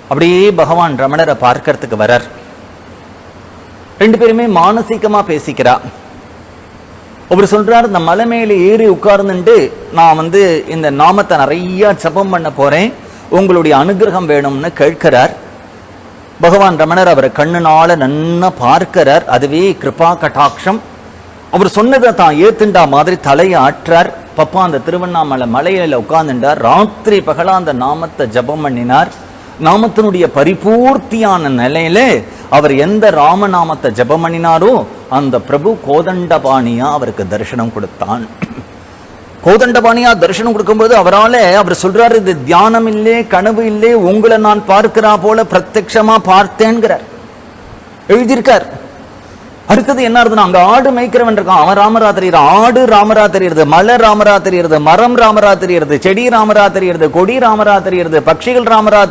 அப்படியே பகவான் ரமணரை பார்க்கறதுக்கு வரார். ரெண்டு பேருமே மானசீகமா பேசிக்கிறா. அவர் சொல்றார், இந்த மலை மேல ஏறி உட்கார்ந்துட்டு நான் இந்த நாமத்தை நிறைய ஜபம் பண்ண போறேன், உங்களுடைய அனுகிரகம் வேணும்னு கேட்கிறார். பகவான் ரமணர் அவரை கண்ணுனால நன்னா பார்க்கிறார். அதுவே கிருபா கட்டாட்சம். அவர் சொன்னதை தான் ஏத்துண்டா மாதிரி தலையை ஆற்றார். பப்பா அந்த திருவண்ணாமலை மலையில உட்கார்ந்துட்டார். ராத்திரி பகலா அந்த நாமத்தை ஜபம் பண்ணினார். நாமத்தினுடைய பரிபூர்த்தியான நிலையில அவர் எந்த ராமநாமத்தை ஜபம் பண்ணினாரோ அந்த பிரபு கோதண்டபாணியா அவருக்கு தரிசனம் கொடுத்தான். கோதண்டபாணியா தரிசனம் கொடுக்கும்போது அவர் சொல்றாரு, இது தியானம் இல்லே, கனவு இல்லே, உங்களை நான் பார்க்கிறா போல பிரத்யட்சமா பார்த்தேன்கிறார், எழுதியிருக்கார். அடுத்தது என்ன இருந்ததுன்னா, அங்க ஆடு மேய்க்கிறவன் இருக்கான், அவன் ராமரா தெரியுறான். ஆடு ராமரா தெரியுது, மலை ராமரா தெரியுது, மரம் ராமரா தெரியுது, செடி ராமரா தெரியுது, கொடி ராமரா தெரியுது, பட்சிகள் ராமரா